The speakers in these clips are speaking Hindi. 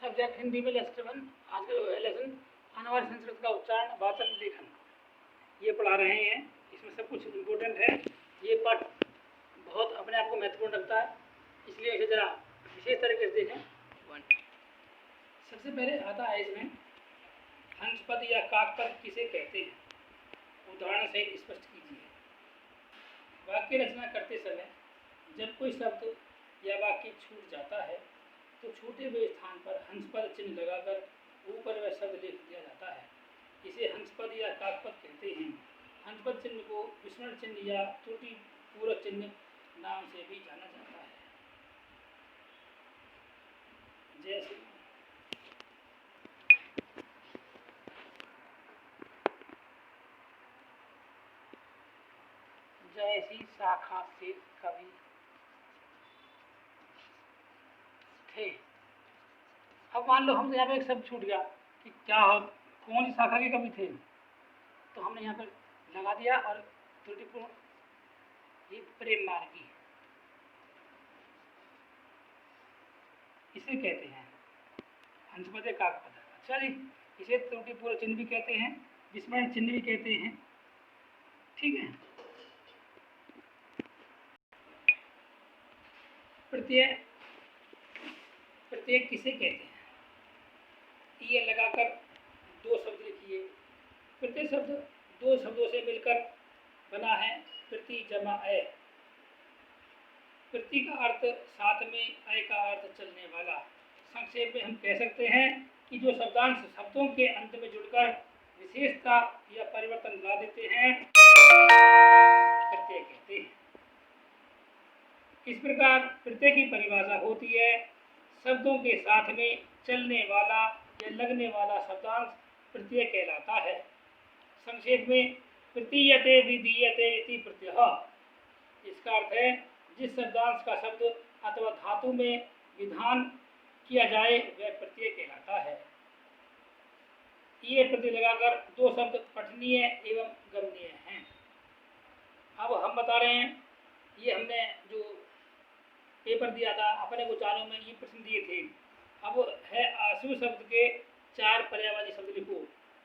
सब्जेक्ट हिंदी में लेसन 1 आज का लेसन अनिवार्य संस्कृत का उच्चारण वाचन लेखन ये पढ़ा रहे हैं। इसमें सब कुछ इम्पोर्टेंट है। ये पाठ बहुत अपने आप को महत्वपूर्ण रखता है, इसलिए इसे जरा विशेष तरीके से देखें। सबसे पहले आता है इसमें हंसपद या काकपद किसे कहते हैं, उदाहरण सहित स्पष्ट कीजिए। वाक्य रचना करते समय जब कोई शब्द या वाक्य छूट जाता है तो छूटे हुए स्थान पर हंसपद चिन्ह लगाकर ऊपर वह शब्द लिख दिया जाता है। इसे हंसपद या काकपद कहते हैं। हंसपद चिन्ह को विस्मरण चिन्ह या त्रुटि पूरक चिन्ह नाम से भी जाना जाता है। जैसे जैसी शाखा से कवि थे। अब मान लो हमसे यहाँ पे एक शब्द छूट गया कि क्या हो, कौन सी शाखा के कवि थे, तो हमने यहाँ पर लगा दिया और त्रुटिपूर्ण ये प्रेम मार्गी इसे कहते हैं हंसपद काकपद। अच्छा जी, इसे त्रुटिपूर्ण चिन्ह भी कहते हैं, विस्मरण चिन्ह भी कहते हैं। ठीक है। प्रत्यय किसे कहते हैं, ये लगाकर दो शब्द लिखिए। प्रत्यय शब्द दो शब्दों से मिलकर बना है, प्रति जमा अय। प्रति का अर्थ साथ में, अय का अर्थ चलने वाला। संक्षेप में हम कह सकते हैं कि जो शब्दांश शब्दों के अंत में जुड़कर विशेषता या परिवर्तन ला देते हैं प्रत्यय कहते हैं। इस प्रकार प्रत्यय की परिभाषा होती है शब्दों के साथ में चलने वाला या लगने वाला शब्दांश प्रत्यय कहलाता है। संक्षेप में प्रतीयते विधीयते इति प्रत्यय। इसका अर्थ है जिस शब्दांश का शब्द अथवा धातु में विधान किया जाए वह प्रत्यय कहलाता है। ये प्रत्यय लगाकर दो शब्द पठनीय एवं गमनीय हैं। अब हम बता रहे हैं, ये हमने जो पेपर दिया था अपने गोचारों में ये प्रश्न दिए थे। अब है आशु शब्द के 4 पर्यायवाची शब्द लिखो।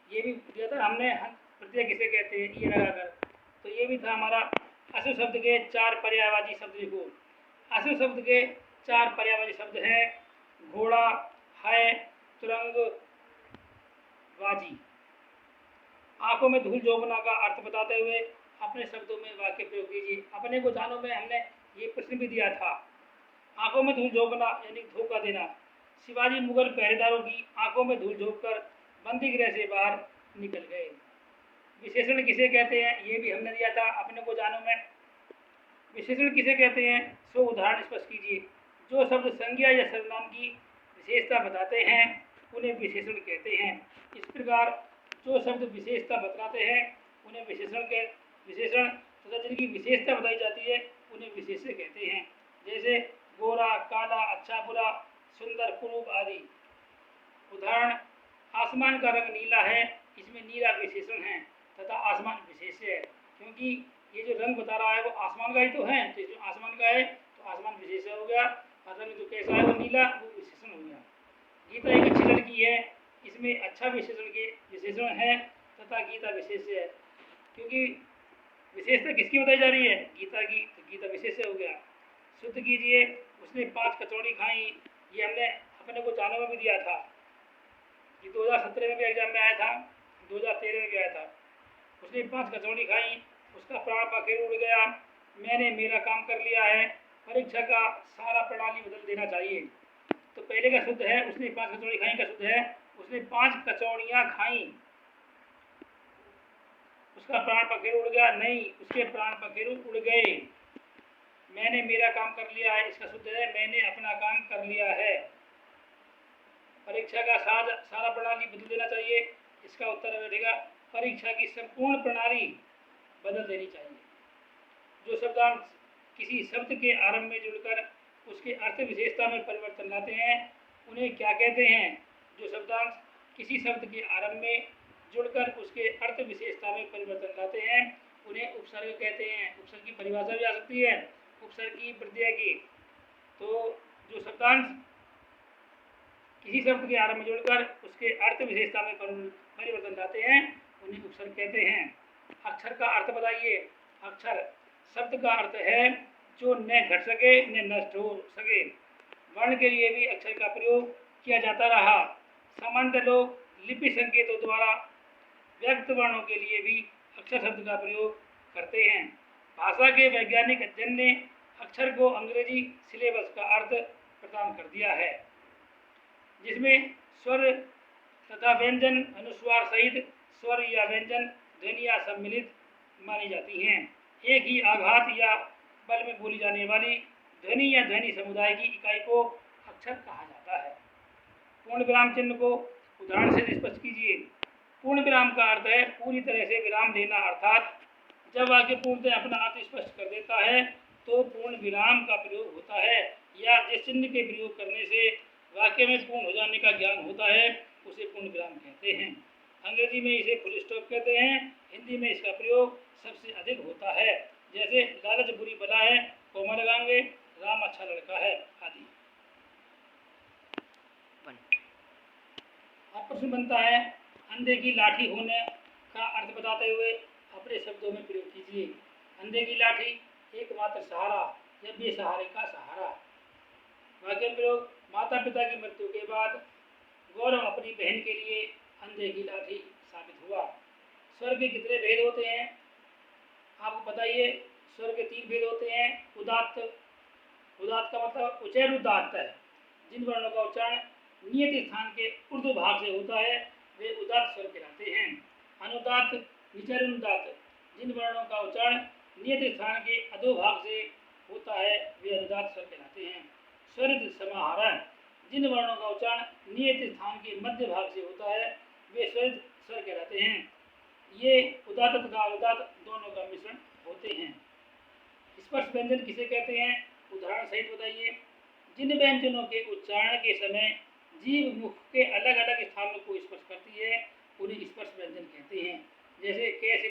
ये भी दिया था हमने, प्रत्यय किसे कहते हैं ये लगाकर, तो ये भी था हमारा अशु शब्द के 4 पर्यायवाची शब्द लिखो। अशु शब्द के 4 पर्यायवाची शब्द हैं घोड़ा, है, तुरंग, वाजी। आंखों में धूल झोंकना का अर्थ बताते हुए अपने शब्दों में वाक्य प्रयोग कीजिए। अपने गोचारों में हमने ये प्रश्न भी दिया था। आंखों में धूल झोंकना यानी धोखा देना। शिवाजी मुगल पहरेदारों की आंखों में धूल झोंककर बंदी गृह से बाहर निकल गए। विशेषण किसे कहते हैं ये भी हमने दिया था अपने गोचारों में। विशेषण किसे कहते हैं सो उदाहरण स्पष्ट कीजिए। जो शब्द संज्ञा या सर्वनाम की विशेषता बताते हैं उन्हें विशेषण कहते हैं। इस प्रकार जो शब्द विशेषता बतलाते हैं उन्हें विशेषण तथा जिनकी विशेषता बताई जाती है उन्हें विशेष्य कहते हैं। जैसे गोरा, काला, अच्छा, बुरा, सुंदर, कुरूप आदि। उदाहरण आसमान का रंग नीला है, इसमें नीला विशेषण है तथा आसमान विशेष्य है, क्योंकि ये जो रंग बता रहा है वो आसमान का ही तो है, तो जो आसमान का है तो आसमान विशेष्य हो गया, और रंग जो कैसा है वो नीला, वो विशेषण हो गया। गीता एक अच्छी लड़की है, इसमें अच्छा विशेषण है तथा गीता विशेष्य है, क्योंकि विशेषता किसकी बताई जा रही है गीता की, तो गीता विशेष्य हो गया। शुद्ध कीजिए, उसने 5 कचौड़ी खाई। ये हमने अपने को जानों में भी दिया था, ये 2017 में भी एग्जाम में आया था, 2013 में भी आया था। उसने 5 कचौड़ी खाई, उसका प्राण पखेरु उड़ गया, मैंने मेरा काम कर लिया है, परीक्षा का सारा प्रणाली बदल देना चाहिए। तो पहले का शुद्ध है उसने 5 कचौड़ी खाई का शुद्ध है उसने 5 कचौड़ियाँ खाई, उसका प्राण पखेरु उड़ गया, नहीं उसके प्राण पखेरु उड़ गए। मैंने मेरा काम कर लिया है, इसका शुद्ध है मैंने अपना काम कर लिया है। परीक्षा का सारा प्रणाली बदल देना चाहिए, इसका उत्तर बैठेगा परीक्षा की संपूर्ण प्रणाली बदल देनी चाहिए। जो शब्दांश किसी शब्द के आरंभ में जुड़कर उसके अर्थ विशेषता में परिवर्तन लाते हैं उन्हें क्या कहते हैं। जो शब्दांश किसी शब्द के आरंभ में जुड़कर उसके अर्थ विशेषता में परिवर्तन लाते हैं उन्हें उपसर्ग कहते हैं। उपसर्ग की परिभाषा भी आ सकती है उपसर्ग की, प्रत्यय की। तो जो शब्दांश किसी शब्द के आरंभ में जोड़कर उसके अर्थ विशेषता में परिवर्तन लाते हैं, उन्हें उपसर्ग कहते हैं। अक्षर का अर्थ बताइए। अक्षर शब्द का अर्थ है जो न घट सके न नष्ट हो सके। वर्ण के लिए भी अक्षर का प्रयोग किया जाता रहा। सामान्य लोग लिपि संकेतों द्वारा व्यक्त वर्णों के लिए भी अक्षर शब्द का प्रयोग करते हैं। भाषा के वैज्ञानिक अध्ययन ने अक्षर को अंग्रेजी सिलेबस का अर्थ प्रदान कर दिया है, जिसमें स्वर तथा व्यंजन अनुस्वार सहित स्वर या व्यंजन ध्वनियाँ सम्मिलित मानी जाती हैं। एक ही आघात या बल में बोली जाने वाली ध्वनि या ध्वनि समुदाय की इकाई को अक्षर कहा जाता है। पूर्ण विराम चिन्ह को उदाहरण से स्पष्ट कीजिए। पूर्ण विराम का अर्थ है पूरी तरह से विराम देना, अर्थात जब वाक्य पूर्णतः अपना अर्थ स्पष्ट कर देता है तो पूर्ण विराम का प्रयोग होता है, या जिस चिन्ह के प्रयोग करने से वाक्य में पूर्ण हो जाने का ज्ञान होता है उसे पूर्ण विराम कहते हैं। अंग्रेजी में इसे फुल स्टॉप कहते हैं। हिंदी में इसका प्रयोग सबसे अधिक होता है, जैसे लालच बुरी बला है, कोमा लगाएंगे, राम अच्छा लड़का है आदि। अब प्रश्न बनता है, अंधे की लाठी होने का अर्थ बताते हुए अपने शब्दों में प्रयोग कीजिए। अंधे की लाठी एकमात्र सहारा या बेसहारे का सहारा। वाक्य प्रयोग, माता पिता की मृत्यु के बाद गौरव अपनी बहन के लिए अंधे की लाठी साबित हुआ। स्वर के कितने भेद होते हैं आपको बताइए। स्वर के 3 भेद होते हैं। उदात्त, उदात्त का मतलब उच्चैर उदात्त है। जिन वर्णों का उच्चारण नियत स्थान के ऊर्ध्व भाग से होता है वे उदात्त स्वर कहलाते हैं। अनुदात्त, विचरण जिन वर्णों का उच्चारण नियत स्थान के अधो भाग से होता है वे अनुदात्त स्वर कहलाते हैं। स्वरित समाहार, जिन वर्णों का उच्चारण नियत स्थान के मध्य भाग से होता है वे स्वरित स्वर कहलाते हैं। ये उदात्त तथा अनुदात्त दोनों का मिश्रण होते हैं। स्पर्श व्यंजन किसे कहते हैं उदाहरण सहित बताइए। जिन व्यंजनों के उच्चारण के समय जीभ मुख के अलग अलग स्थानों को स्पर्श करती है उन्हें स्पर्श व्यंजन कहते हैं। जैसे कैसे